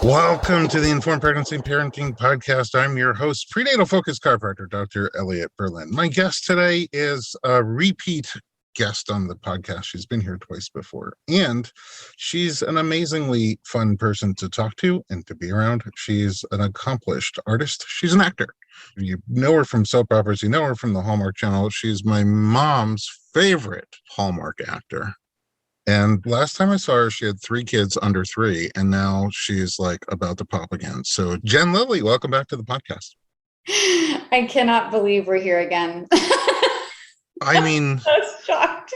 Welcome to the Informed Pregnancy and Parenting Podcast. I'm your host, prenatal focus chiropractor, Dr. Elliot Berlin. My guest today is a repeat guest on the podcast. She's been here twice before, and she's an amazingly fun person to talk to and to be around. She's an accomplished artist. She's an actor. You know her from soap operas. You know her from the Hallmark Channel. She's my mom's favorite Hallmark actor. And last time I saw her, she had 3 kids under 3, and now she's like about to pop again. So Jen Lilley, welcome back to the podcast. I cannot believe we're here again. I mean, I'm so shocked.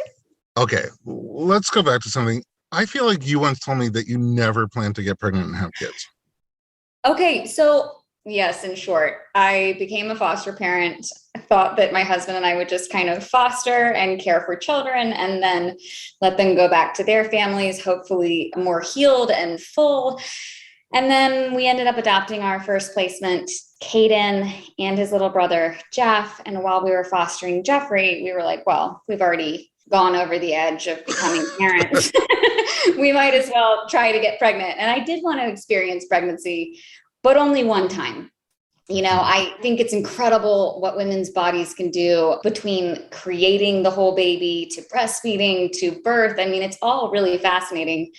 Okay, let's go back to something. I feel like you once told me that you never planned to get pregnant and have kids. Okay, so yes, in short, I became a foster parent. I thought that my husband and I would just kind of foster and care for children and then let them go back to their families, hopefully more healed and full. And then we ended up adopting our first placement, Caden, and his little brother, Jeff. And while we were fostering Jeffrey, we were like, well, we've already gone over the edge of becoming parents. We might as well try to get pregnant. And I did want to experience pregnancy, but only one time. You know, I think it's incredible what women's bodies can do between creating the whole baby to breastfeeding to birth. I mean, it's all really fascinating.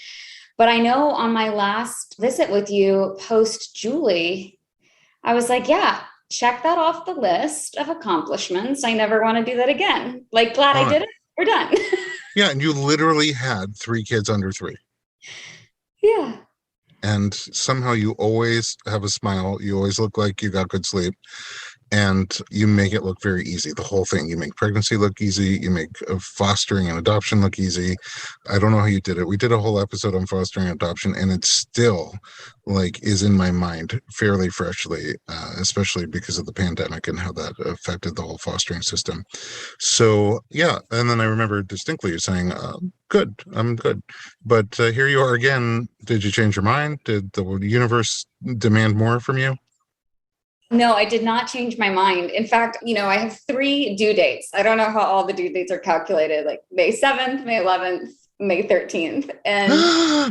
But I know on my last visit with you post Julie, I was like, yeah, check that off the list of accomplishments. I never want to do that again. Like, glad I did it. We're done. Yeah. And you literally had 3 kids under 3. Yeah. And somehow you always have a smile. You always look like you got good sleep. And you make it look very easy. The whole thing. You make pregnancy look easy. You make fostering and adoption look easy. I don't know how you did it. We did a whole episode on fostering and adoption, and it still is in my mind fairly freshly, especially because of the pandemic and how that affected the whole fostering system. So yeah, and then I remember distinctly you saying, "Good, I'm good." But here you are again. Did you change your mind? Did the universe demand more from you? No, I did not change my mind. In fact, I have 3 due dates. I don't know how all the due dates are calculated, like May 7th, May 11th, May 13th. And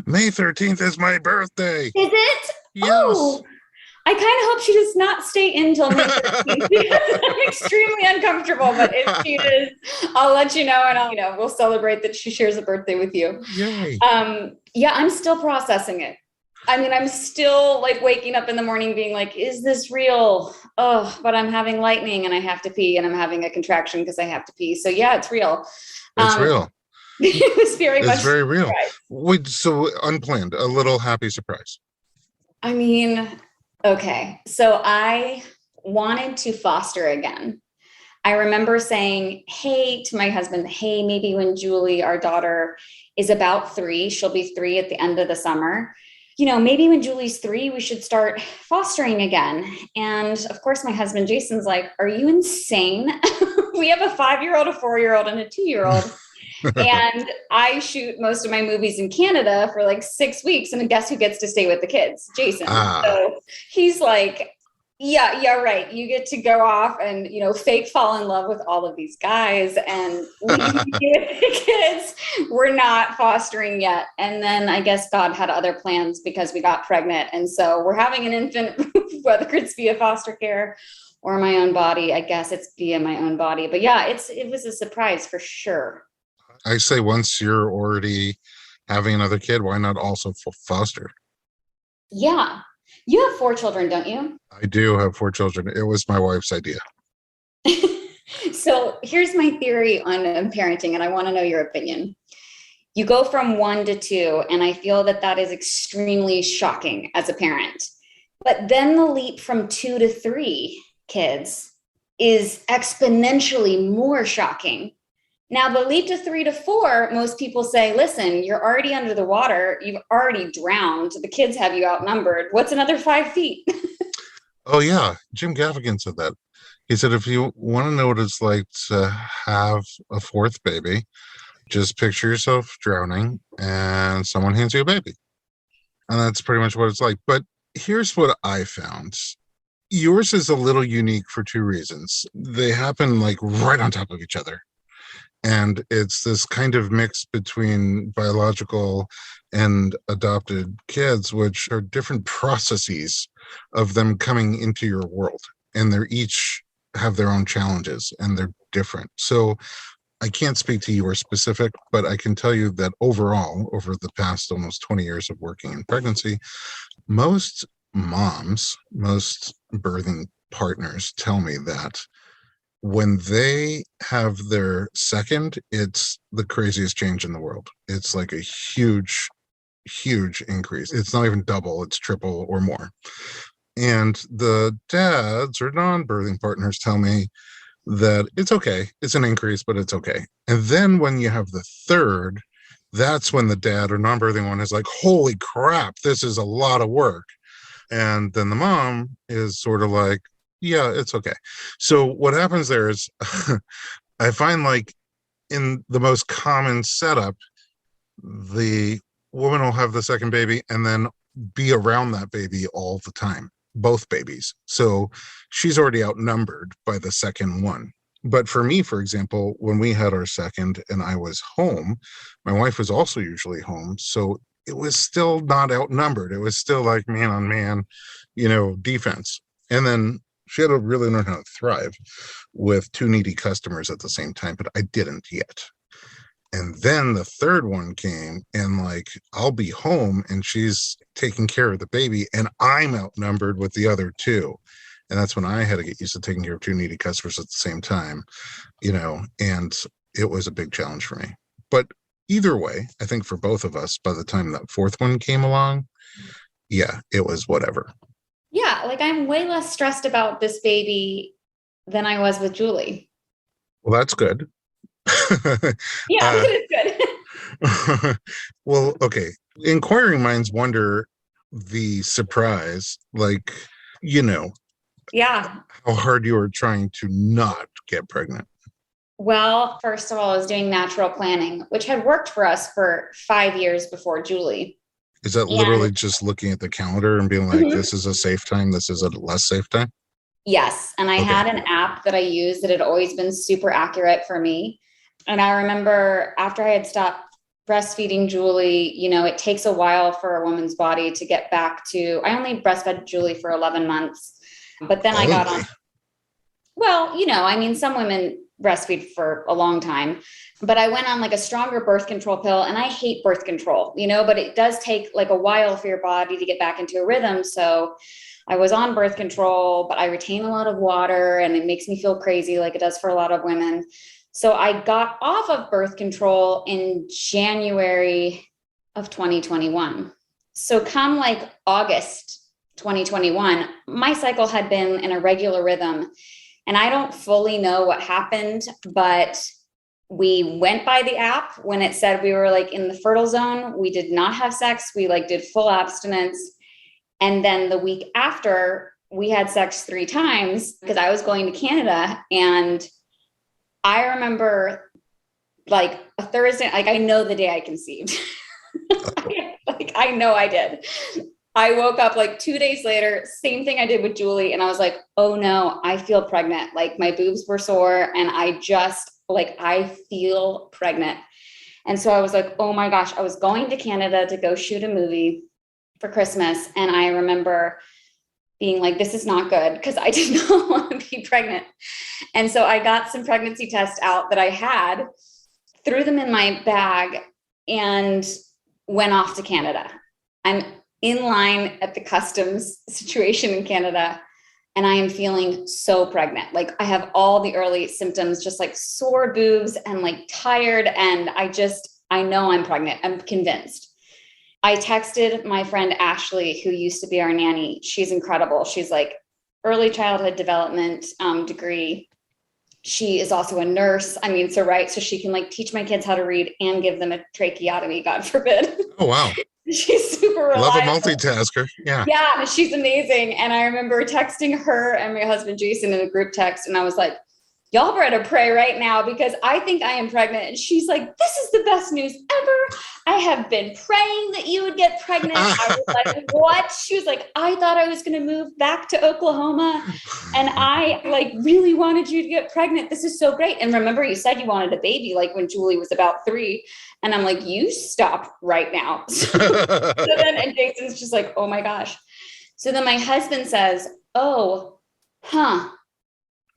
May 13th is my birthday. Is it? Yes. Oh, I kind of hope she does not stay in till May 13th because I'm extremely uncomfortable. But if she is, I'll let you know, and we'll celebrate that she shares a birthday with you. Yay. Yeah, I'm still processing it. I mean, I'm still waking up in the morning being like, is this real? Oh, but I'm having lightning and I have to pee, and I'm having a contraction because I have to pee. So yeah, it's real. It's real. It was it's very real. So unplanned, a little happy surprise. I mean, okay. So I wanted to foster again. I remember saying, hey, to my husband, hey, maybe when Julie, our daughter, is about 3, she'll be 3 at the end of the summer. Maybe when Julie's 3, we should start fostering again. And of course, my husband, Jason's like, are you insane? We have a 5-year-old, a 4-year-old, and a 2-year-old. And I shoot most of my movies in Canada for 6 weeks. And guess who gets to stay with the kids? Jason. So he's like, yeah, right. You get to go off and, fake fall in love with all of these guys and leave you with the kids. We're not fostering yet. And then I guess God had other plans because we got pregnant. And so we're having an infant, whether it's via foster care or my own body. I guess it's via my own body. But yeah, it was a surprise for sure. I say once you're already having another kid, why not also foster? Yeah. You have 4 children, don't you? I do have 4 children. It was my wife's idea. So here's my theory on parenting, and I want to know your opinion. You go from 1 to 2, and I feel that is extremely shocking as a parent. But then the leap from 2 to 3 kids is exponentially more shocking. Now, the leap to 3 to 4, most people say, listen, you're already under the water. You've already drowned. The kids have you outnumbered. What's another 5 feet? Oh, yeah. Jim Gaffigan said that. He said, if you want to know what it's like to have a 4th baby, just picture yourself drowning and someone hands you a baby. And that's pretty much what it's like. But here's what I found. Yours is a little unique for 2 reasons. They happen right on top of each other. And it's this kind of mix between biological and adopted kids, which are different processes of them coming into your world. And they're each have their own challenges and they're different. So I can't speak to your specific, but I can tell you that overall, over the past almost 20 years of working in pregnancy, most moms, most birthing partners tell me that when they have their second, it's the craziest change in the world. It's like a huge, huge increase. It's not even double, it's triple or more. And the dads or non-birthing partners tell me that it's okay. It's an increase, but it's okay. And then when you have the third, that's when the dad or non-birthing one is like, holy crap, this is a lot of work. And then the mom is sort of like, yeah, it's okay. So what happens there is I find like in the most common setup, the woman will have the second baby and then be around that baby all the time, both babies. So she's already outnumbered by the second one. But for me, for example, when we had our second and I was home, my wife was also usually home. So it was still not outnumbered. It was still like man on man, defense. And then she had to really learn how to thrive with two needy customers at the same time, but I didn't yet. And then the third one came and like, I'll be home and she's taking care of the baby and I'm outnumbered with the other two. And that's when I had to get used to taking care of two needy customers at the same time, and it was a big challenge for me. But either way, I think for both of us, by the time that fourth one came along, yeah, it was whatever. Yeah, like I'm way less stressed about this baby than I was with Julie. Well, that's good. Yeah, it is good. Well, okay. Inquiring minds wonder the surprise, like, Yeah. how hard you were trying to not get pregnant. Well, first of all, I was doing natural planning, which had worked for us for 5 years before Julie. Is that literally just looking at the calendar and being like, this is a safe time, this is a less safe time? Yes. And I had an app that I used that had always been super accurate for me. And I remember after I had stopped breastfeeding Julie, it takes a while for a woman's body to get back to, I only breastfed Julie for 11 months, but then I got on. Well, some women breastfeed for a long time, but I went on like a stronger birth control pill, and I hate birth control, but it does take like a while for your body to get back into a rhythm. So I was on birth control, but I retain a lot of water and it makes me feel crazy like it does for a lot of women. So I got off of birth control in January of 2021. So come like August 2021, my cycle had been in a regular rhythm. And I don't fully know what happened, but we went by the app when it said we were like in the fertile zone. We did not have sex. We like did full abstinence. And then the week after, we had sex 3 times because I was going to Canada. And I remember like a Thursday, like I know the day I conceived. I know I did. I woke up like 2 days later, same thing I did with Julie. And I was like, oh no, I feel pregnant. Like my boobs were sore and I feel pregnant. And so I was like, oh my gosh, I was going to Canada to go shoot a movie for Christmas. And I remember being like, this is not good because I did not want to be pregnant. And so I got some pregnancy tests out that I had, threw them in my bag and went off to Canada. I'm in line at the customs situation in Canada, and I am feeling so pregnant. Like I have all the early symptoms, just like sore boobs and like tired. And I know I'm pregnant. I'm convinced. I texted my friend Ashley, who used to be our nanny. She's incredible. She's like early childhood development degree. She is also a nurse. So she can like teach my kids how to read and give them a tracheotomy, God forbid. Oh, wow. She's super reliable. Love a multitasker. Yeah. Yeah, she's amazing. And I remember texting her and my husband, Jason, in a group text. And I was like, y'all better pray right now because I think I am pregnant. And she's like, this is the best news ever. I have been praying that you would get pregnant. I was like, what? She was like, I thought I was going to move back to Oklahoma and I like really wanted you to get pregnant. This is so great. And remember, you said you wanted a baby like when Julie was about 3. And I'm like, you stop right now. And Jason's just like, oh my gosh. So then my husband says, oh,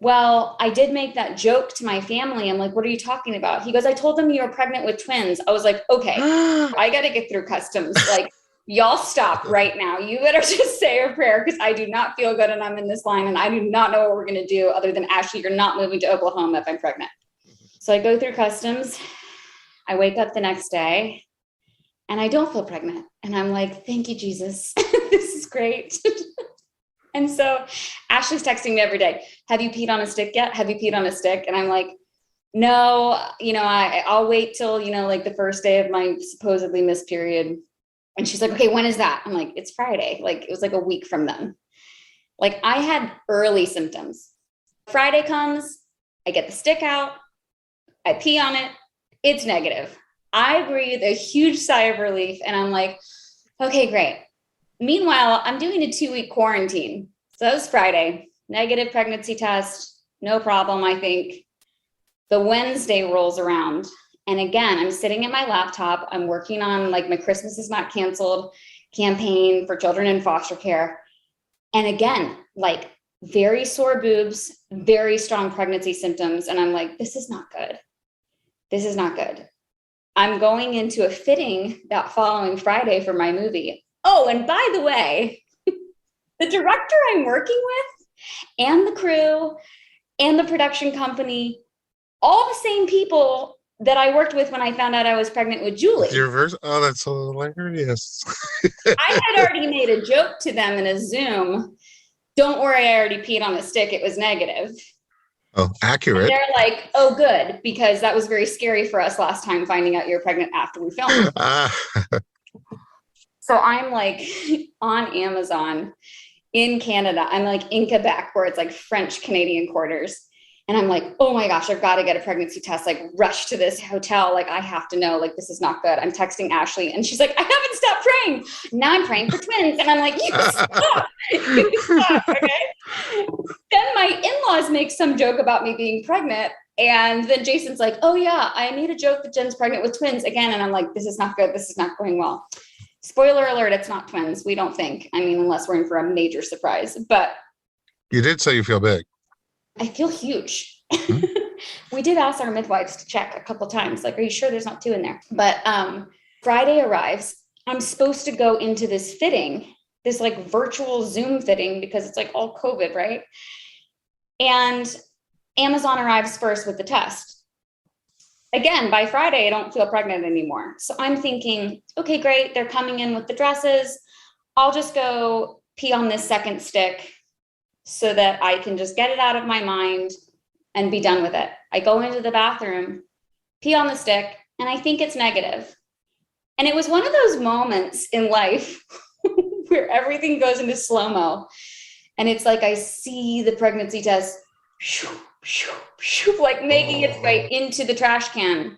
well, I did make that joke to my family. I'm like, what are you talking about? He goes, I told them you were pregnant with twins. I was like, okay, I got to get through customs. Like, y'all stop right now. You better just say a prayer because I do not feel good and I'm in this line and I do not know what we're going to do other than Ashley, you're not moving to Oklahoma if I'm pregnant. So I go through customs. I wake up the next day and I don't feel pregnant. And I'm like, thank you, Jesus. This is great. And so Ashley's texting me every day. Have you peed on a stick yet? Have you peed on a stick? And I'm like, no, I'll wait till, like the first day of my supposedly missed period. And she's like, okay, when is that? I'm like, it's Friday. Like it was like a week from then. Like I had early symptoms. Friday comes, I get the stick out, I pee on it. It's negative. I breathe a huge sigh of relief. And I'm like, okay, great. Meanwhile, I'm doing a 2-week quarantine. So that was Friday, negative pregnancy test, no problem, I think. The Wednesday rolls around. And again, I'm sitting at my laptop. I'm working on like my Christmas is Not Canceled campaign for children in foster care. And again, like very sore boobs, very strong pregnancy symptoms. And I'm like, this is not good. This is not good. I'm going into a fitting that following Friday for my movie. Oh, and by the way, the director I'm working with and the crew and the production company, all the same people that I worked with when I found out I was pregnant with Julie. Your verse? Oh, that's hilarious. I had already made a joke to them in a Zoom. Don't worry, I already peed on a stick. It was negative. Oh, accurate. And they're like, oh, good, because that was very scary for us last time finding out you're pregnant after we filmed. So I'm like on Amazon in Canada. I'm like in Quebec where it's like French Canadian quarters. And I'm like, oh my gosh, I've got to get a pregnancy test, like rush to this hotel. Like I have to know, like, this is not good. I'm texting Ashley and she's like, I haven't stopped praying. Now I'm praying for twins. And I'm like, you stop. You stop, okay? Then my in-laws make some joke about me being pregnant. And then Jason's like, oh yeah, I made a joke that Jen's pregnant with twins again. And I'm like, this is not good. This is not going well. Spoiler alert, it's not twins. We don't think. I mean, unless we're in for a major surprise. But you did say you feel big. I feel huge. We did ask our midwives to check a couple times. Like, are you sure there's not 2 in there? But Friday arrives. I'm supposed to go into this fitting, this like virtual Zoom fitting because it's like all COVID, right? And Amazon arrives first with the test. Again, by Friday, I don't feel pregnant anymore. So I'm thinking, okay, great. They're coming in with the dresses. I'll just go pee on this second stick so that I can just get it out of my mind and be done with it. I go into the bathroom, pee on the stick, and I think it's negative. And it was one of those moments in life where everything goes into slow-mo. And it's like I see the pregnancy test like making its way into the trash can.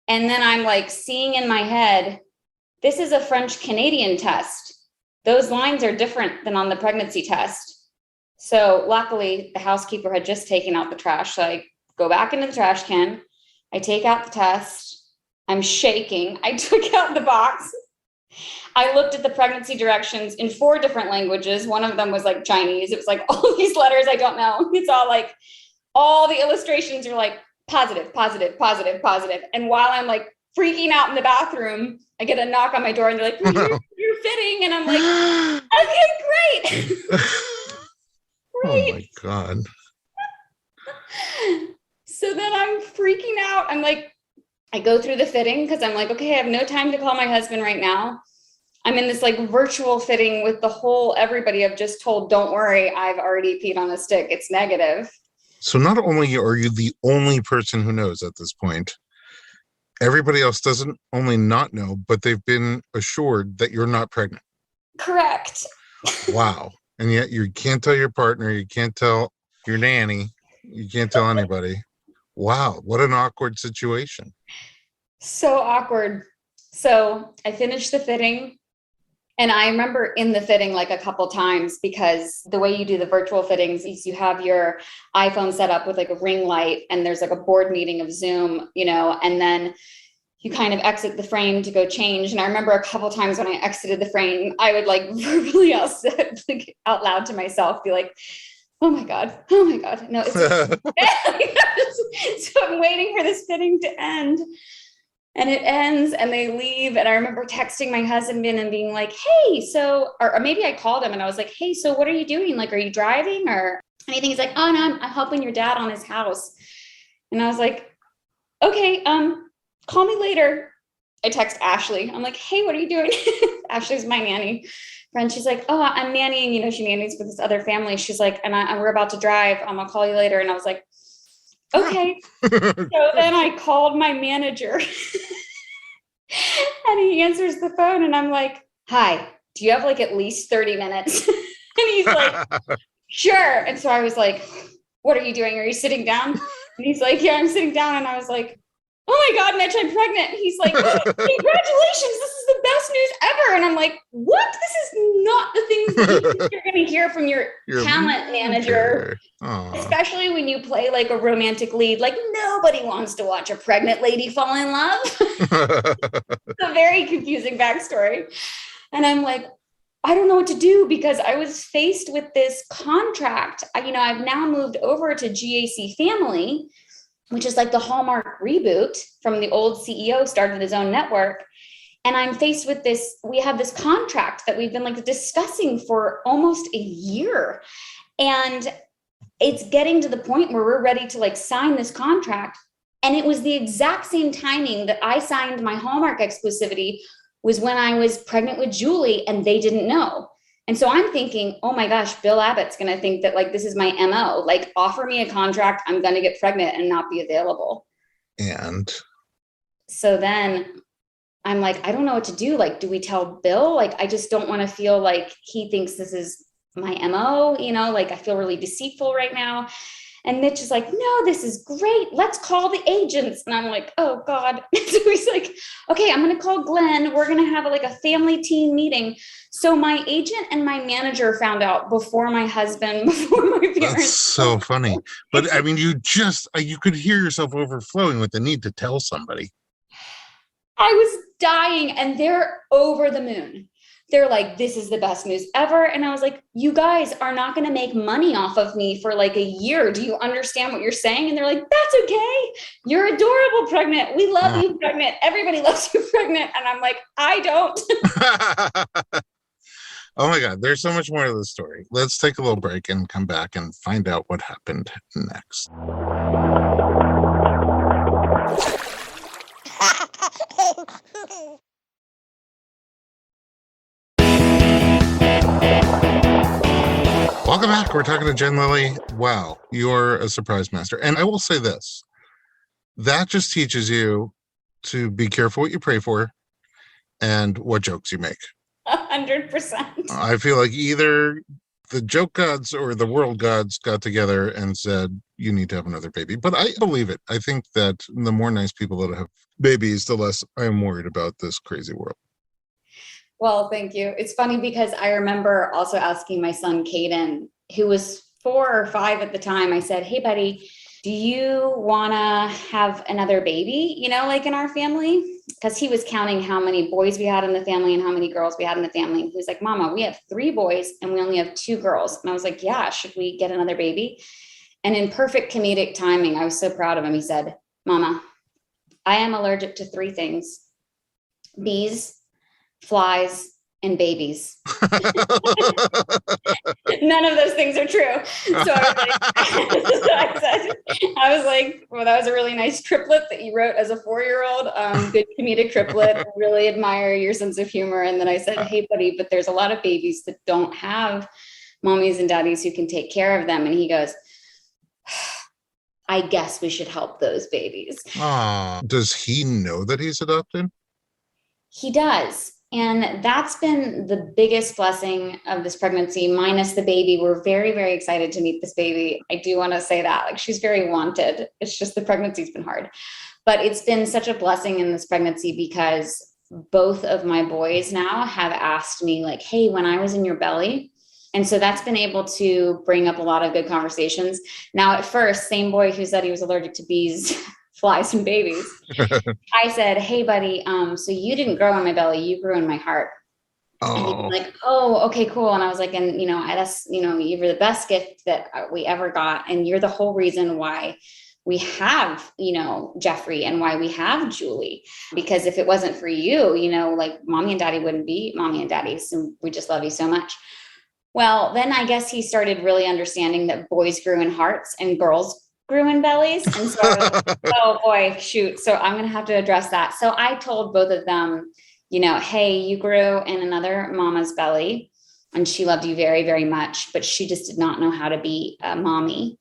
And then I'm like seeing in my head, this is a French Canadian test. Those lines are different than on the pregnancy test. So luckily the housekeeper had just taken out the trash. So I go back into the trash can. I take out the test. I'm shaking. I took out the box. I looked at the pregnancy directions in 4 different languages. One of them was like Chinese. It was like all these letters I don't know. It's all like, all the illustrations are like positive, positive, positive, positive. And while I'm like freaking out in the bathroom, I get a knock on my door and they're like, you're fitting. And I'm like, okay, great. Great. Oh my God. So then I'm freaking out. I'm like, I go through the fitting because I'm like, okay, I have no time to call my husband right now. I'm in this like virtual fitting with the whole everybody I've just told, don't worry, I've already peed on a stick. It's negative. So not only are you the only person who knows at this point, everybody else doesn't only not know, but they've been assured that you're not pregnant. Correct. Wow. And yet you can't tell your partner, you can't tell your nanny. You can't tell anybody. Wow, what an awkward situation. So awkward. So I finished the fitting. And I remember in the fitting like a couple times, because the way you do the virtual fittings is you have your iPhone set up with like a ring light, and there's like a board meeting of Zoom, and then you kind of exit the frame to go change. And I remember a couple times when I exited the frame, I would like verbally out loud to myself, be like, oh my God. No, it's so I'm waiting for this fitting to end. And it ends and they leave. And I remember texting my husband and being like, hey, so, or maybe I called him and I was like, hey, so what are you doing? Like, are you driving or anything? He's like, oh no, I'm helping your dad on his house. And I was like, okay, call me later. I text Ashley. I'm like, hey, what are you doing? Ashley's my nanny friend. She's like, oh, I'm nannying, she nannies for this other family. She's like, and we're about to drive. I'll call you later. And I was like, okay. So then I called my manager and he answers the phone and I'm like, hi, do you have like at least 30 minutes? And he's like, sure. And so I was like, what are you doing? Are you sitting down? And he's like, yeah, I'm sitting down. And I was like, oh my God, Mitch, I'm pregnant. He's like, congratulations. This is the best news ever. And I'm like, what? This is not the things that you're going to hear from your talent manager, especially when you play like a romantic lead. Like nobody wants to watch a pregnant lady fall in love. It's a very confusing backstory. And I'm like, I don't know what to do, because I was faced with this contract. I've now moved over to GAC Family, which is like the Hallmark reboot from the old CEO, started his own network. And I'm faced with this, we have this contract that we've been like discussing for almost a year. And it's getting to the point where we're ready to like sign this contract. And it was the exact same timing that I signed my Hallmark exclusivity, was when I was pregnant with Julie and they didn't know. And so I'm thinking, oh my gosh, Bill Abbott's going to think that like, this is my MO, like offer me a contract, I'm going to get pregnant and not be available. And so then I'm like, I don't know what to do. Like, do we tell Bill? Like, I just don't want to feel like he thinks this is my MO, like I feel really deceitful right now. And Mitch is like, no, this is great. Let's call the agents. And I'm like, oh God. So he's like, okay, I'm going to call Glenn. We're going to have like a family team meeting. So my agent and my manager found out before my husband, before my parents. That's so funny. But I mean, you could hear yourself overflowing with the need to tell somebody. I was dying and they're over the moon. They're like, this is the best news ever. And I was like, you guys are not going to make money off of me for like a year. Do you understand what you're saying? And they're like, that's okay. You're adorable pregnant. We love you pregnant. Everybody loves you pregnant. And I'm like, I don't. Oh my God, there's so much more to the story. Let's take a little break and come back and find out what happened next. Welcome back. We're talking to Jen Lilley. Wow, you're a surprise master. And I will say this, that just teaches you to be careful what you pray for and what jokes you make. 100%. I feel like either the joke gods or the world gods got together and said, you need to have another baby. But I believe it. I think that the more nice people that have babies, the less I'm worried about this crazy world. Well, thank you. It's funny because I remember also asking my son, Caden, who was 4 or 5 at the time, I said, hey, buddy, do you want to have another baby, like in our family? Because he was counting how many boys we had in the family and how many girls we had in the family. He was like, Mama, we have 3 boys and we only have 2 girls. And I was like, yeah, should we get another baby? And in perfect comedic timing, I was so proud of him. He said, Mama, I am allergic to 3 things: bees, flies, and babies. None of those things are true. So I was like, well, that was a really nice triplet that you wrote as a 4-year-old. Good comedic triplet. I really admire your sense of humor. And then I said, hey, buddy, but there's a lot of babies that don't have mommies and daddies who can take care of them. And he goes, I guess we should help those babies. Does he know that he's adopted? He does. And that's been the biggest blessing of this pregnancy, minus the baby. We're very, very excited to meet this baby. I do want to say that, like, she's very wanted. It's just the pregnancy's been hard. But it's been such a blessing in this pregnancy because both of my boys now have asked me, like, hey, when I was in your belly. And so that's been able to bring up a lot of good conversations. Now, at first, same boy who said he was allergic to bees, flies, and babies, I said, hey, buddy, so you didn't grow in my belly, you grew in my heart. And he was like, oh, okay, cool. And I was like, and, that's, you were the best gift that we ever got. And you're the whole reason why we have, Jeffrey, and why we have Julie, because if it wasn't for you, like, mommy and daddy wouldn't be mommy and daddy. So we just love you so much. Well, then I guess he started really understanding that boys grew in hearts and girls grew in bellies. And so I was like, oh boy, shoot. So I'm going to have to address that. So I told both of them, hey, you grew in another mama's belly and she loved you very, very much, but she just did not know how to be a mommy.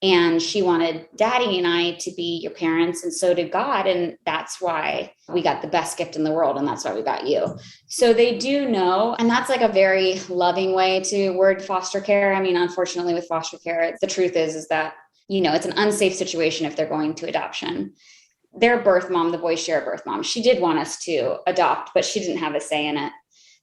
And she wanted daddy and I to be your parents, and so did God. And that's why we got the best gift in the world. And that's why we got you. So they do know. And that's like a very loving way to word foster care. I mean, unfortunately, with foster care, the truth is that, it's an unsafe situation if they're going to adoption. Their birth mom, the boys share a birth mom. She did want us to adopt, but she didn't have a say in it.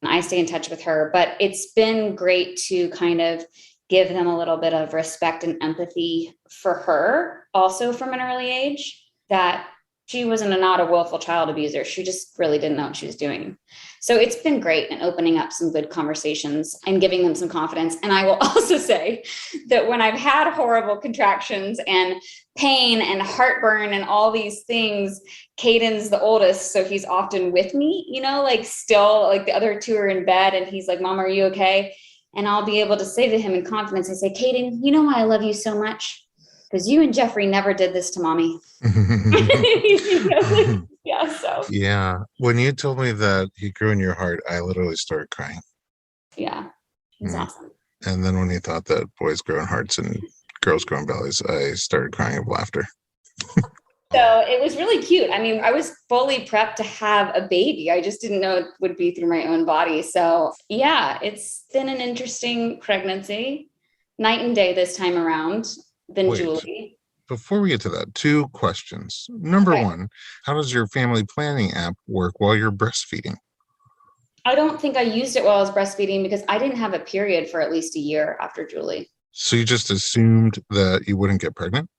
And I stay in touch with her. But it's been great to kind of give them a little bit of respect and empathy for her, also from an early age, that she wasn't not a willful child abuser. She just really didn't know what she was doing. So it's been great in opening up some good conversations and giving them some confidence. And I will also say that when I've had horrible contractions and pain and heartburn and all these things, Caden's the oldest, so he's often with me, like still, like the other two are in bed and he's like, Mom, are you okay? And I'll be able to say to him in confidence, I say, Caden, you know why I love you so much? Because you and Jeffrey never did this to mommy. Yeah. So. Yeah. When you told me that he grew in your heart, I literally started crying. Yeah. It's awesome. And then when you thought that boys grow in hearts and girls grow in bellies, I started crying of laughter. So it was really cute. I mean, I was fully prepped to have a baby. I just didn't know it would be through my own body. So yeah, it's been an interesting pregnancy. Night and day this time around than Julie. Before we get to that, 2 questions. Number 1, how does your family planning app work while you're breastfeeding? I don't think I used it while I was breastfeeding because I didn't have a period for at least a year after Julie. So you just assumed that you wouldn't get pregnant?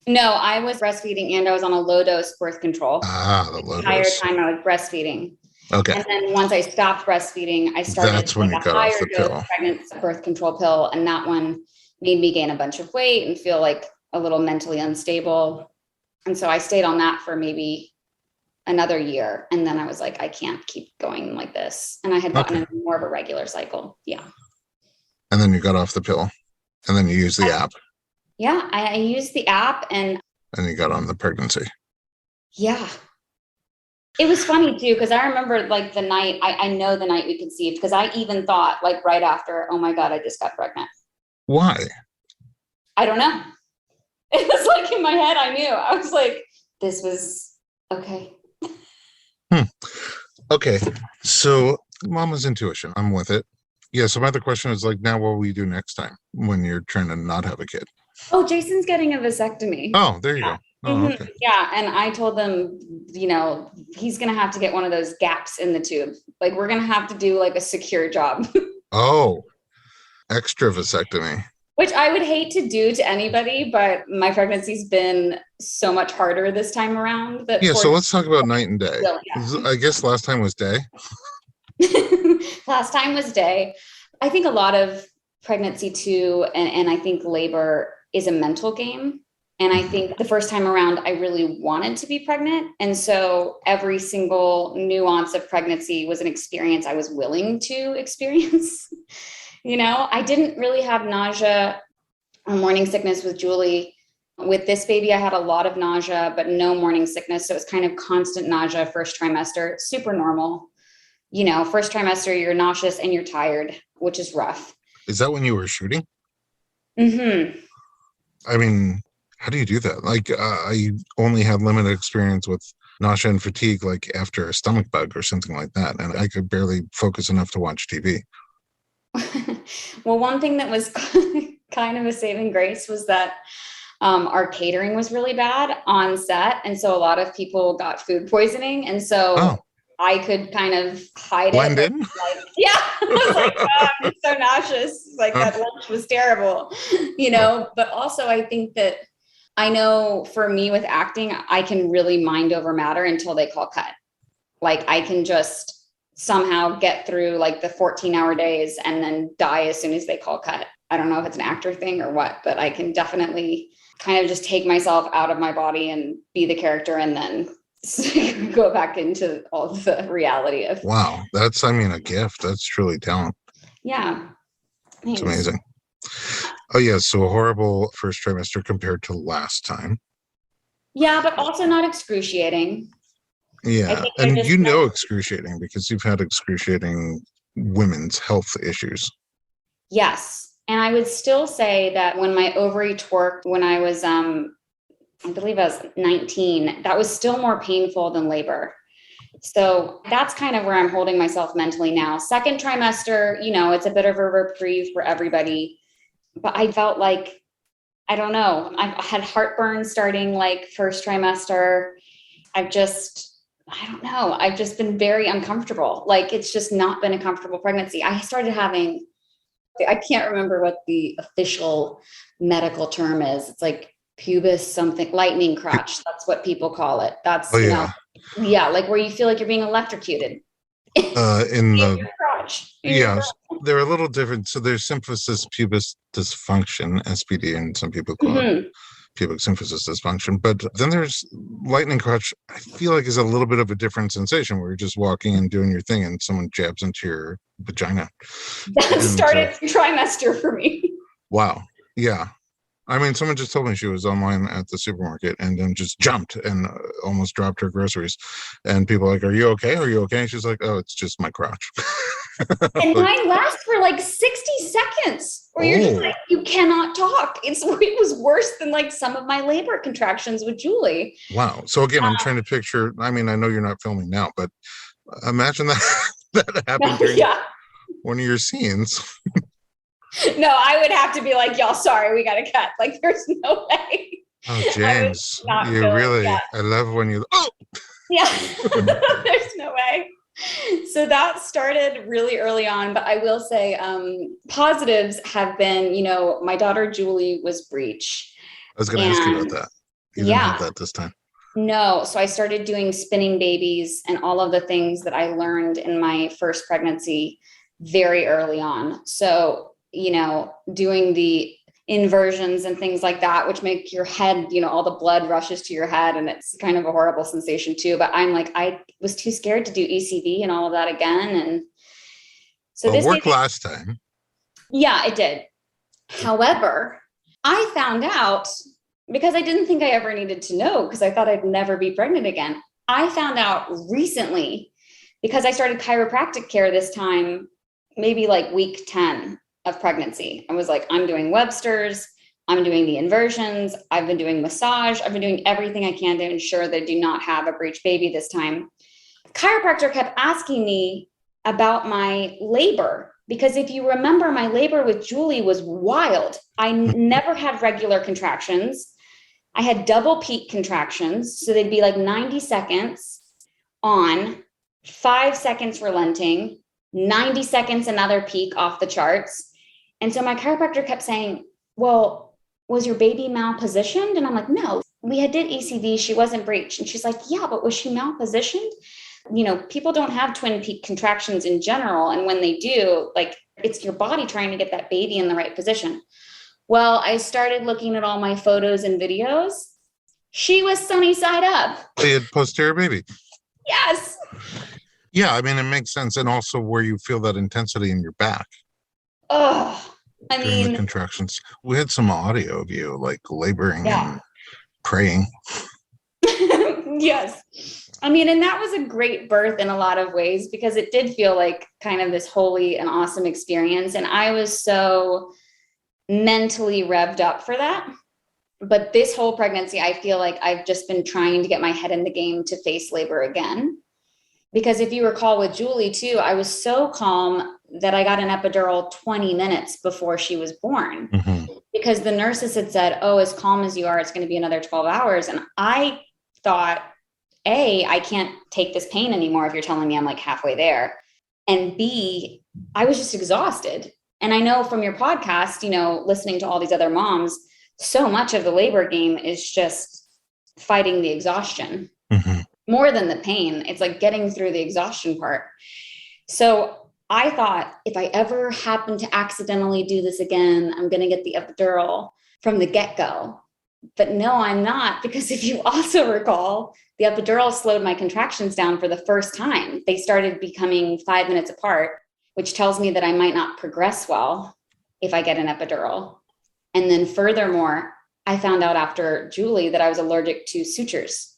No, I was breastfeeding and I was on a low dose birth control. The low dose. The entire time I was breastfeeding. Okay. And then once I stopped breastfeeding, I started That's when you got off the pill. Pregnancy birth control pill, and that one made me gain a bunch of weight and feel like a little mentally unstable. And so I stayed on that for maybe another year, and then I was like, I can't keep going like this. And I had gotten into more of a regular cycle. Yeah. And then you got off the pill, and then you used the app. Yeah, I used the app and you got on the pregnancy. Yeah. It was funny too, because I remember like the night, I know the night we conceived, because I even thought like right after, oh my God, I just got pregnant. Why? I don't know. It was like in my head, I knew. I was like, this was okay. Okay. So mama's intuition. I'm with it. Yeah. So my other question is like, now what will you do next time when you're trying to not have a kid? Oh, Jason's getting a vasectomy. Oh, there you go. Oh, okay. Yeah. And I told them, he's going to have to get one of those gaps in the tube. Like we're going to have to do like a secure job. Oh, extra vasectomy. Which I would hate to do to anybody, but my pregnancy's been so much harder this time around. So let's talk about night and day. I guess last time was day. Last time was day. I think a lot of pregnancy too, and I think labor is a mental game. And I think the first time around, I really wanted to be pregnant. And so every single nuance of pregnancy was an experience I was willing to experience. I didn't really have nausea or morning sickness with Julie. With this baby, I had a lot of nausea, but no morning sickness. So it was kind of constant nausea first trimester, super normal. First trimester, you're nauseous and you're tired, which is rough. Is that when you were shooting? Mm-hmm. I mean, how do you do that? Like, I only had limited experience with nausea and fatigue like after a stomach bug or something like that. And I could barely focus enough to watch TV. Well, one thing that was kind of a saving grace was that our catering was really bad on set. And so a lot of people got food poisoning. And so I could kind of hide blend it. in. Yeah. I was like, oh, I'm just so nauseous. Like that lunch was terrible, but also I think that I know for me with acting, I can really mind over matter until they call cut. Like I can just somehow get through like the 14-hour days and then die as soon as they call cut. I don't know if it's an actor thing or what, but I can definitely kind of just take myself out of my body and be the character and then go back into all the reality of. Wow. That's, a gift. That's truly talent. Yeah. Thanks. It's amazing. Oh yeah. So a horrible first trimester compared to last time. Yeah, but also not excruciating. Yeah. And excruciating because you've had excruciating women's health issues. Yes. And I would still say that when my ovary twerked, when I was, I believe I was 19, that was still more painful than labor. So that's kind of where I'm holding myself mentally now. Second trimester, it's a bit of a reprieve for everybody. But I felt like, I don't know, I had heartburn starting like first trimester. I don't know. I've just been very uncomfortable. Like it's just not been a comfortable pregnancy. I started having, I can't remember what the official medical term is. It's like pubis something, lightning crotch. That's what people call it. That's, like where you feel like you're being electrocuted. In the crotch. Yes, they're a little different. So there's symphysis pubis dysfunction, SPD, and some people call it pubic symphysis dysfunction. But then there's lightning crotch, I feel like is a little bit of a different sensation where you're just walking and doing your thing and someone jabs into your vagina. That started trimester for me. Wow. Yeah. Someone just told me she was online at the supermarket and then just jumped and almost dropped her groceries. And people are like, are you okay? Are you okay? And she's like, oh, it's just my crotch. And mine lasts for like 60 seconds where you're just like, you cannot talk. It was worse than like some of my labor contractions with Julie. Wow. So again, I'm trying to picture, I know you're not filming now, but imagine that happened during one of your scenes. No, I would have to be like, y'all, sorry, we got to cut. Like, there's no way. Oh, James, I love when you, yeah, there's no way. So that started really early on, but I will say positives have been, my daughter Julie was breech. I was going to ask you about that. You didn't have that this time. No. So I started doing spinning babies and all of the things that I learned in my first pregnancy very early on. So doing the inversions and things like that, which make your head, all the blood rushes to your head. And it's kind of a horrible sensation too. But I'm like, I was too scared to do ECV and all of that again. And so this worked last time. Yeah, it did. However, I found out because I didn't think I ever needed to know because I thought I'd never be pregnant again. I found out recently because I started chiropractic care this time, maybe like week 10 of pregnancy. I was like, I'm doing Webster's, I'm doing the inversions, I've been doing massage, I've been doing everything I can to ensure that I do not have a breech baby this time. The chiropractor kept asking me about my labor, because if you remember, my labor with Julie was wild. I never had regular contractions. I had double peak contractions. So they'd be like 90 seconds on, 5 seconds relenting, 90 seconds, another peak off the charts. And so my chiropractor kept saying, well, was your baby malpositioned? And I'm like, no, we did ECV. She wasn't breech. And she's like, yeah, but was she malpositioned? People don't have twin peak contractions in general. And when they do, like it's your body trying to get that baby in the right position. Well, I started looking at all my photos and videos. She was sunny side up. She had posterior baby. Yes. Yeah. It makes sense. And also where you feel that intensity in your back. Oh, during the contractions. We had some audio of you like laboring and praying. Yes. And that was a great birth in a lot of ways because it did feel like kind of this holy and awesome experience. And I was so mentally revved up for that. But this whole pregnancy, I feel like I've just been trying to get my head in the game to face labor again. Because if you recall with Julie too, I was so calm that I got an epidural 20 minutes before she was born. Mm-hmm. Because the nurses had said, oh, as calm as you are, it's going to be another 12 hours. And I thought, A, I can't take this pain anymore if you're telling me I'm like halfway there. And B, I was just exhausted. And I know from your podcast, you know, listening to all these other moms, so much of the labor game is just fighting the exhaustion. Mm-hmm. More than the pain. It's like getting through the exhaustion part. So I thought if I ever happen to accidentally do this again, I'm going to get the epidural from the get-go. But no, I'm not, because if you also recall, the epidural slowed my contractions down for the first time. They started becoming 5 minutes apart, which tells me that I might not progress well if I get an epidural. And then furthermore, I found out after Julie that I was allergic to sutures.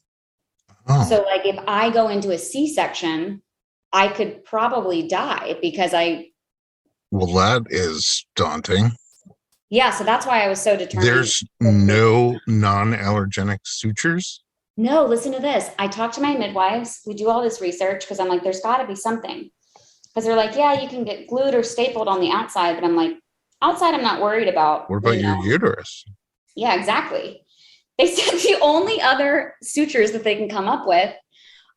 Oh. So like if I go into a C-section, I could probably die because Well, that is daunting. Yeah. So that's why I was so determined. There's no non-allergenic sutures? No, listen to this. I talked to my midwives. We do all this research because I'm like, there's got to be something. Because they're like, yeah, you can get glued or stapled on the outside. But I'm like, outside, I'm not worried about. What about your uterus? Yeah, exactly. They said the only other sutures that they can come up with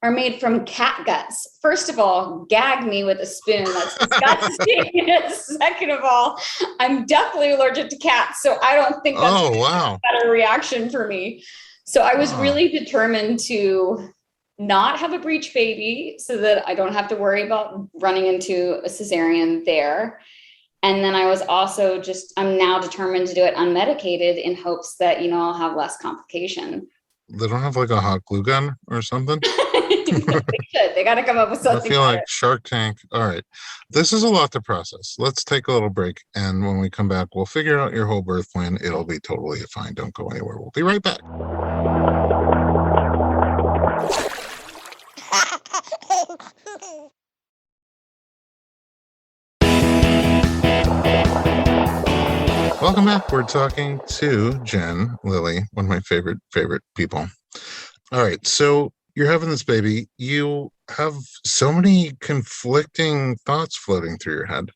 are made from cat guts. First of all, gag me with a spoon. That's disgusting. Second of all, I'm definitely allergic to cats. So I don't think that's a better reaction for me. So I was really determined to not have a breech baby so that I don't have to worry about running into a cesarean there. And then I was also I'm now determined to do it unmedicated in hopes that, you know, I'll have less complication. They don't have like a hot glue gun or something? They should. They got to come up with something. I feel like Shark Tank. All right. This is a lot to process. Let's take a little break. And when we come back, we'll figure out your whole birth plan. It'll be totally fine. Don't go anywhere. We'll be right back. Welcome back. We're talking to Jen Lilley, one of my favorite people. All right. So you're having this baby. You have so many conflicting thoughts floating through your head.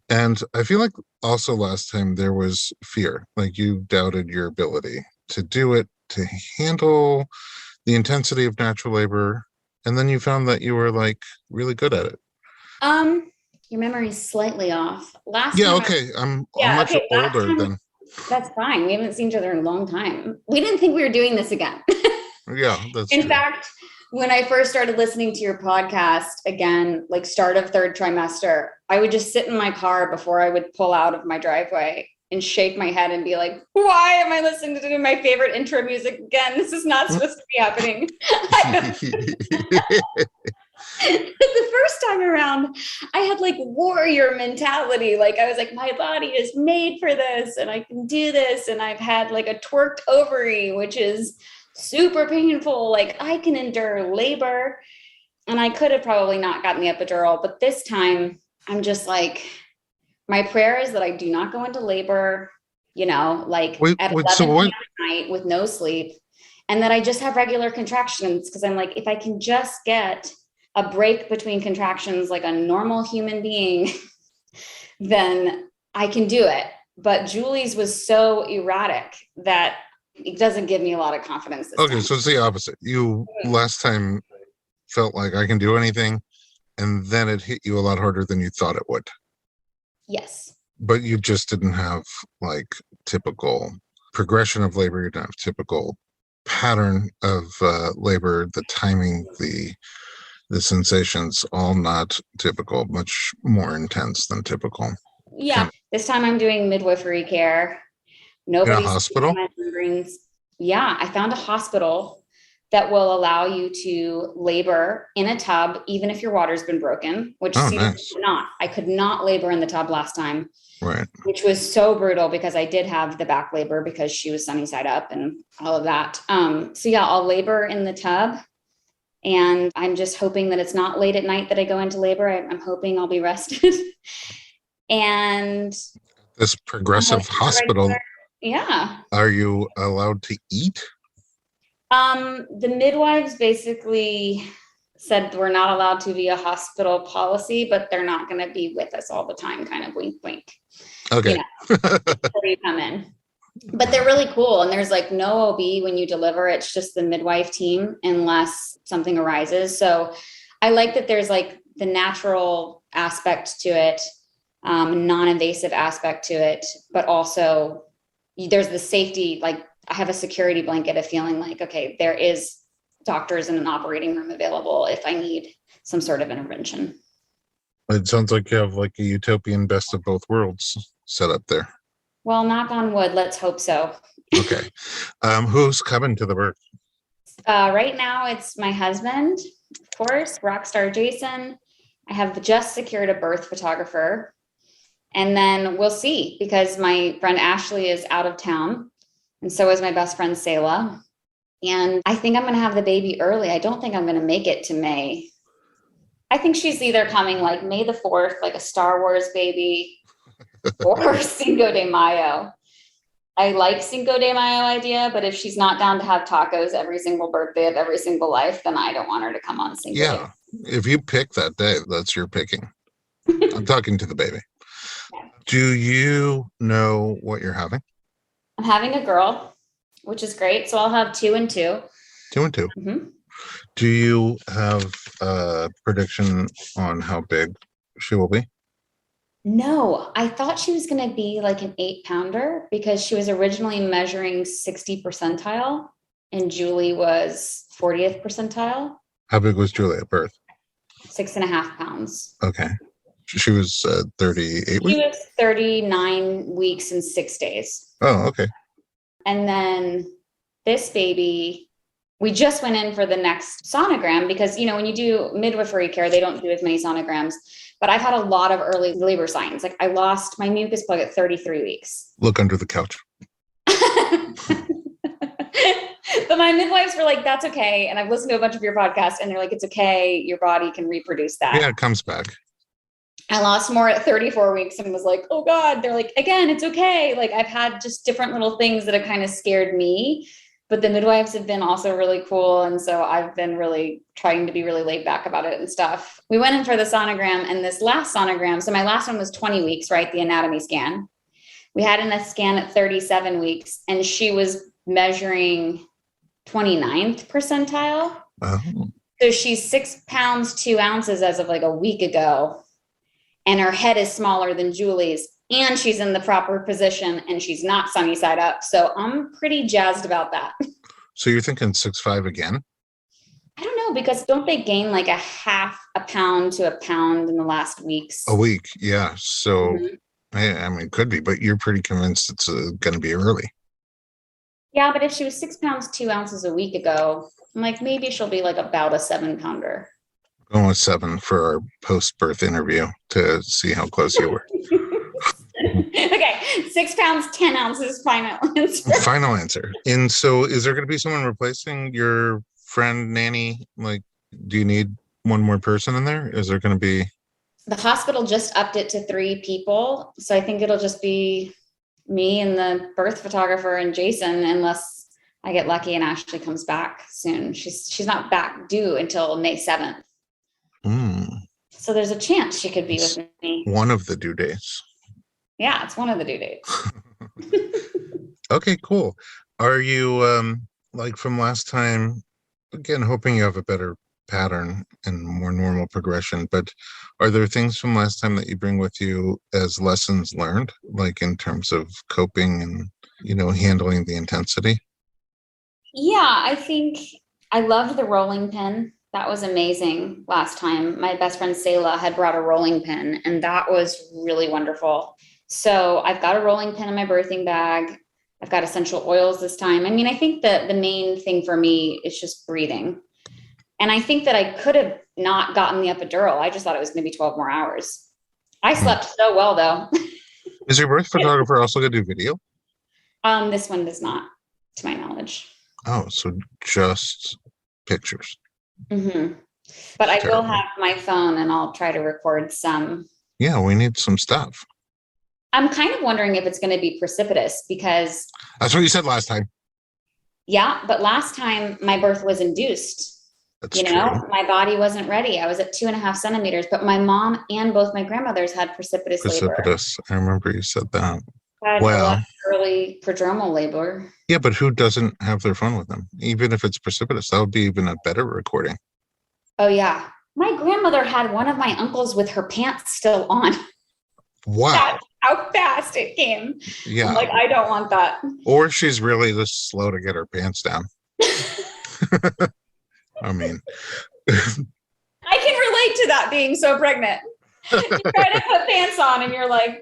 And I feel like also last time there was fear, like you doubted your ability to do it, to handle the intensity of natural labor. And then you found that you were like really good at it. Your memory is slightly off. I'm much older than. That's fine. We haven't seen each other in a long time. We didn't think we were doing this again. Yeah, that's in true. fact, when I first started listening to your podcast again, like start of third trimester, I would just sit in my car before I would pull out of my driveway and shake my head and be like, why am I listening to my favorite intro music again? This is not supposed to be happening. The first time around, I had like warrior mentality. Like I was like, my body is made for this and I can do this. And I've had like a twerked ovary, which is super painful. Like I can endure labor. And I could have probably not gotten the epidural, but this time I'm just like, my prayer is that I do not go into labor, you know, like at 11 p.m. at night with no sleep, and that I just have regular contractions. Cause I'm like, if I can just get a break between contractions like a normal human being, then I can do it. But Julie's was so erratic that it doesn't give me a lot of confidence this time. So it's the opposite. You last time felt like I can do anything, and then it hit you a lot harder than you thought it would. Yes. But you just didn't have like typical progression of labor. You didn't have typical pattern of labor, the timing, the sensations, all not typical, much more intense than typical. Yeah. This time I'm doing midwifery care. Nobody's in a hospital? Yeah. I found a hospital that will allow you to labor in a tub, even if your water's been broken, which nice. I could not labor in the tub last time. Right. Which was so brutal because I did have the back labor because she was sunny side up and all of that. So yeah, I'll labor in the tub. And I'm just hoping that it's not late at night that I go into labor. I'm hoping I'll be rested. And this progressive hospital, Yeah. Are you allowed to eat? The midwives basically said we're not allowed to via hospital policy, but they're not going to be with us all the time, kind of wink, wink, you Okay. know, before you come in. But they're really cool. And there's like no OB when you deliver. It's just the midwife team unless something arises. So I like that there's like the natural aspect to it, non-invasive aspect to it, but also there's the safety. Like I have a security blanket of feeling like, okay, there is doctors in an operating room available if I need some sort of intervention. It sounds like you have like a utopian best of both worlds set up there. Well, knock on wood, let's hope so. Okay. Who's coming to the birth? Right now, it's my husband, of course, Rockstar Jason. I have just secured a birth photographer. And then we'll see because my friend Ashley is out of town. And so is my best friend Selah. And I think I'm going to have the baby early. I don't think I'm going to make it to May. I think she's either coming like May the 4th, like a Star Wars baby, or Cinco de Mayo. I like Cinco de Mayo idea, but if she's not down to have tacos every single birthday of every single life, then I don't want her to come on Cinco Yeah. If you pick that day, that's your picking. I'm talking to the baby. Yeah. Do you know what you're having? I'm having a girl, which is great. So I'll have 2 and 2. 2 and 2. Mm-hmm. Do you have a prediction on how big she will be? No, I thought she was going to be like an 8-pounder because she was originally measuring 60 percentile and Julie was 40th percentile. How big was Julie at birth? 6.5 pounds. Okay. She was 38 She weeks? was 39 weeks and 6 days. Oh, okay. And then this baby, we just went in for the next sonogram because, you know, when you do midwifery care, they don't do as many sonograms. But I've had a lot of early labor signs. Like I lost my mucus plug at 33 weeks. Look under the couch. But my midwives were like, that's okay. And I've listened to a bunch of your podcasts and they're like, it's okay. Your body can reproduce that. Yeah, it comes back. I lost more at 34 weeks and was like, oh God, they're like, again, it's okay. Like I've had just different little things that have kind of scared me, but the midwives have been also really cool. And so I've been really trying to be really laid back about it and stuff. We went in for the sonogram and this last sonogram. So my last one was 20 weeks, right? The anatomy scan. We had in a scan at 37 weeks and she was measuring 29th percentile. Oh. So she's 6 pounds, 2 ounces as of like a week ago. And her head is smaller than Julie's, and she's in the proper position, and she's not sunny side up. So I'm pretty jazzed about that. So you're thinking 6'5" again? I don't know, because don't they gain like a half a pound to a pound in the last weeks? A week, yeah. So, I mean, it could be, but you're pretty convinced it's going to be early. Yeah, but if she was 6 pounds, 2 ounces a week ago, I'm like, maybe she'll be like about a 7-pounder. Going with 7 for our post-birth interview to see how close you were. Okay, 6 pounds, 10 ounces, final answer. Final answer. And so is there going to be someone replacing your friend, nanny? Like, do you need one more person in there? Is there going to be... The hospital just upped it to 3 people. So I think it'll just be me and the birth photographer and Jason, unless I get lucky and Ashley comes back soon. She's not back due until May 7th. So there's a chance she could be with me. One of the due dates. Yeah, it's one of the due dates. Okay, cool. Are you like from last time, again, hoping you have a better pattern and more normal progression, but are there things from last time that you bring with you as lessons learned, like in terms of coping and, you know, handling the intensity? Yeah, I think I loved the rolling pin. That was amazing last time. My best friend Selah had brought a rolling pin, and that was really wonderful. So I've got a rolling pin in my birthing bag. I've got essential oils this time. I mean, I think that the main thing for me is just breathing. And I think that I could have not gotten the epidural. I just thought it was maybe 12 more hours. I slept so well, though. Is your birth photographer also going to do video? This one does not, to my knowledge. Oh, so just pictures. Mm-hmm. But I will have my phone and I'll try to record some. Yeah, we need some stuff. I'm kind of wondering if it's going to be precipitous because, That's what you said last time. yeah, but last time my birth was induced. That's true. My body wasn't ready. I was at 2.5 centimeters, but my mom and both my grandmothers had precipitous labor. Precipitous. I remember you said that. I had a lot Well, of early prodromal labor. yeah, but who doesn't have their phone with them? Even if it's precipitous, that would be even a better recording. Oh, yeah. My grandmother had one of my uncles with her pants still on. Wow. That's how fast it came. Yeah. I'm like, I don't want that. Or she's really this slow to get her pants down. I mean, I can relate to that being so pregnant. You try to put pants on and you're like,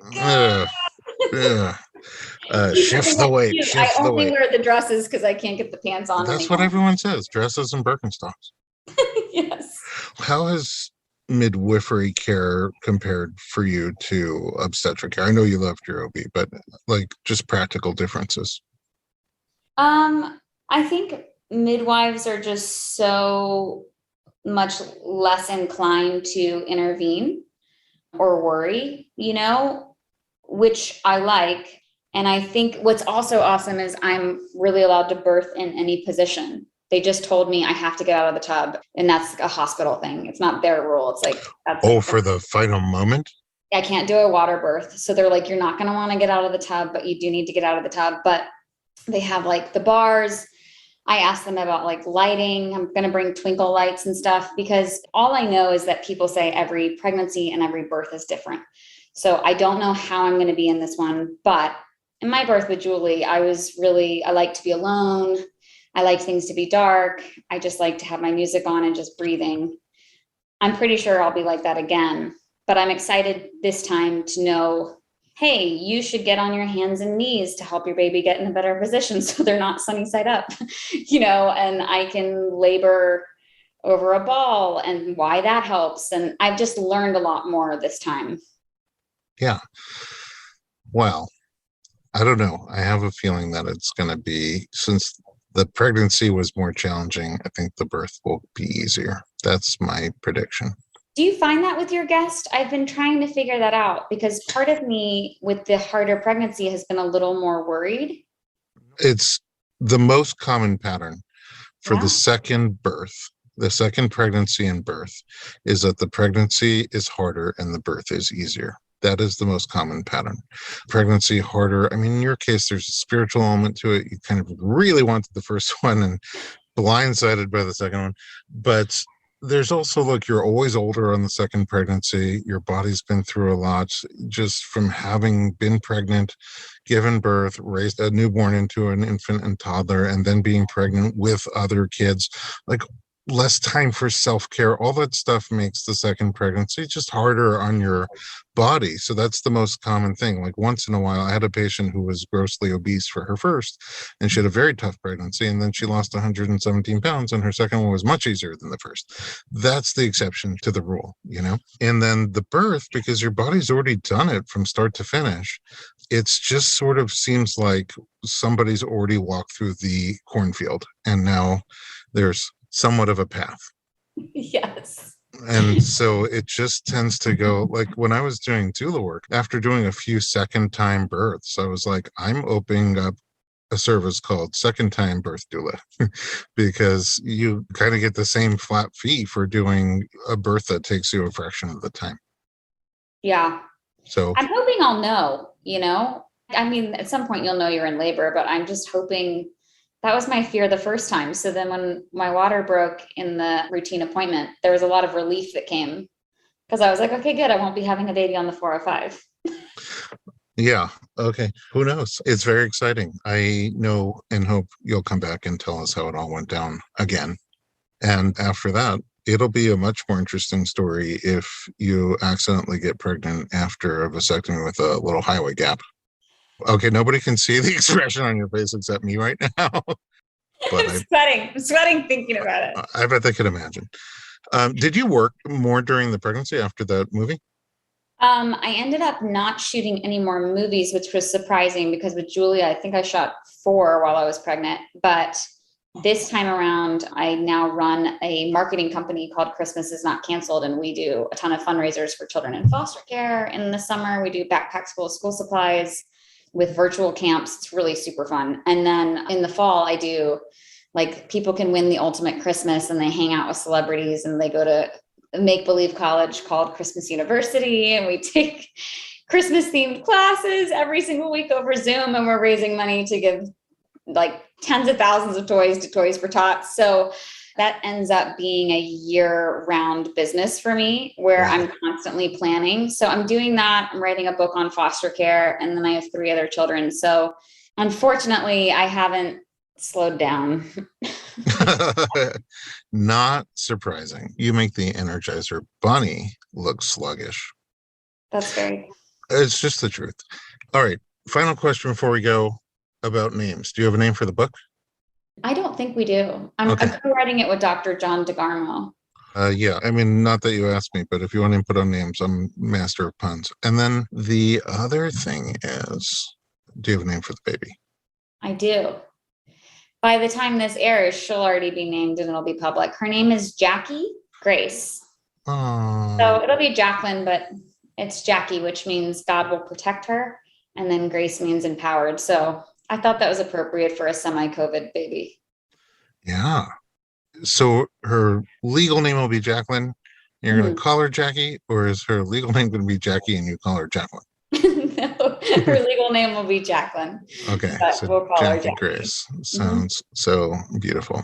shift the weight. I only wear the dresses because I can't get the pants on. That's what everyone says. Dresses and Birkenstocks. Yes. How has midwifery care compared for you to obstetric care? I know you loved your OB, but like just practical differences. I think midwives are just so much less inclined to intervene or worry, which I like. And I think what's also awesome is I'm really allowed to birth in any position. They just told me I have to get out of the tub, and that's a hospital thing. It's not their rule. It's like, for the final moment? I can't do a water birth. So they're like, you're not going to want to get out of the tub, but you do need to get out of the tub. But they have like the bars. I asked them about like lighting. I'm going to bring twinkle lights and stuff because all I know is that people say every pregnancy and every birth is different. So I don't know how I'm going to be in this one, but in my birth with Julie, I like to be alone. I like things to be dark. I just like to have my music on and just breathing. I'm pretty sure I'll be like that again, but I'm excited this time to know, hey, you should get on your hands and knees to help your baby get in a better position so they're not sunny side up, and I can labor over a ball and why that helps. And I've just learned a lot more this time. Yeah. Well, I don't know. I have a feeling that it's going to be, since the pregnancy was more challenging, I think the birth will be easier. That's my prediction. Do you find that with your guest? I've been trying to figure that out because part of me with the harder pregnancy has been a little more worried. It's the most common pattern for the second birth, the second pregnancy and birth, is that the pregnancy is harder and the birth is easier. That is the most common pattern. Pregnancy harder. I mean, in your case, there's a spiritual element to it. You kind of really wanted the first one and blindsided by the second one. But there's also, look, you're always older on the second pregnancy. Your body's been through a lot just from having been pregnant, given birth, raised a newborn into an infant and toddler, and then being pregnant with other kids. Like, less time for self-care, all that stuff makes the second pregnancy just harder on your body. So that's the most common thing. Like once in a while, I had a patient who was grossly obese for her first, and she had a very tough pregnancy, and then she lost 117 pounds, and her second one was much easier than the first. That's the exception to the rule, And then the birth, because your body's already done it from start to finish, it's just sort of seems like somebody's already walked through the cornfield, and now there's somewhat of a path. Yes. And so it just tends to go, like when I was doing doula work, after doing a few second time births, I was like, I'm opening up a service called second time birth doula because you kind of get the same flat fee for doing a birth that takes you a fraction of the time. Yeah. So I'm hoping I'll know, I mean, at some point you'll know you're in labor, but I'm just hoping. That was my fear the first time. So then when my water broke in the routine appointment, there was a lot of relief that came because I was like, okay, good. I won't be having a baby on the 405. Yeah. Okay. Who knows? It's very exciting. I know and hope you'll come back and tell us how it all went down again. And after that, it'll be a much more interesting story if you accidentally get pregnant after a vasectomy with a little highway gap. Okay, nobody can see the expression on your face except me right now. But I'm sweating thinking about it. I bet they could imagine. Did you work more during the pregnancy after that movie? I ended up not shooting any more movies, which was surprising because with Julia, I think I shot 4 while I was pregnant. But This time around, I now run a marketing company called Christmas is Not Canceled, and we do a ton of fundraisers for children in foster care. In the summer, we do backpack school supplies with virtual camps. It's really super fun. And then in the fall, I do like people can win the ultimate Christmas and they hang out with celebrities and they go to make-believe college called Christmas University, and we take Christmas themed classes every single week over Zoom, and we're raising money to give like tens of thousands of toys to Toys for Tots. So that ends up being a year-round business for me where I'm constantly planning. So I'm doing that. I'm writing a book on foster care, and then I have 3 other children. So unfortunately, I haven't slowed down. Not surprising. You make the Energizer Bunny look sluggish. That's very. It's just the truth. All right. Final question before we go about names. Do you have a name for the book? I don't think we do. I'm co-writing it with Dr. John DeGarmo. Yeah. I mean, not that you asked me, but if you want to put on names, I'm master of puns. And then the other thing is, do you have a name for the baby? I do. By the time this airs, she'll already be named and it'll be public. Her name is Jackie Grace. Oh. So it'll be Jacqueline, but it's Jackie, which means God will protect her. And then Grace means empowered. So I thought that was appropriate for a semi-COVID baby. Yeah. So her legal name will be Jacqueline. You're going to call her Jackie, or is her legal name going to be Jackie and you call her Jacqueline? No, her legal name will be Jacqueline. Okay, so we'll call her Jackie. Grace. Sounds so beautiful.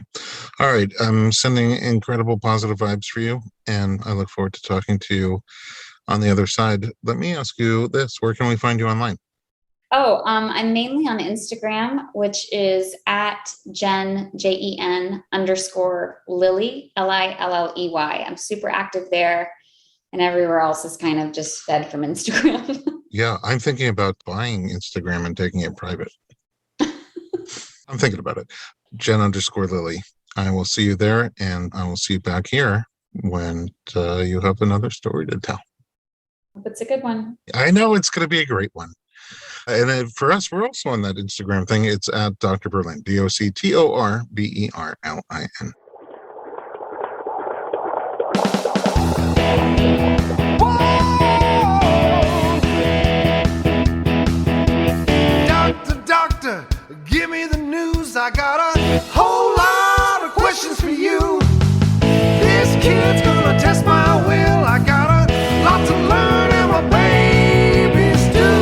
All right, I'm sending incredible positive vibes for you, and I look forward to talking to you on the other side. Let me ask you this: where can we find you online? Oh, I'm mainly on Instagram, which is at Jen, Jen _ Lilley, Lilley. I'm super active there, and everywhere else is kind of just fed from Instagram. Yeah, I'm thinking about buying Instagram and taking it private. I'm thinking about it. Jen _ Lilley. I will see you there, and I will see you back here when you have another story to tell. It's a good one. I know it's going to be a great one. And for us, we're also on that Instagram thing. It's at Dr. Berlin, DoctorBerlin. Doctor, give me the news. I got a whole lot of questions for you. This kid's gonna test my will. I got a lot to learn, and my baby's due.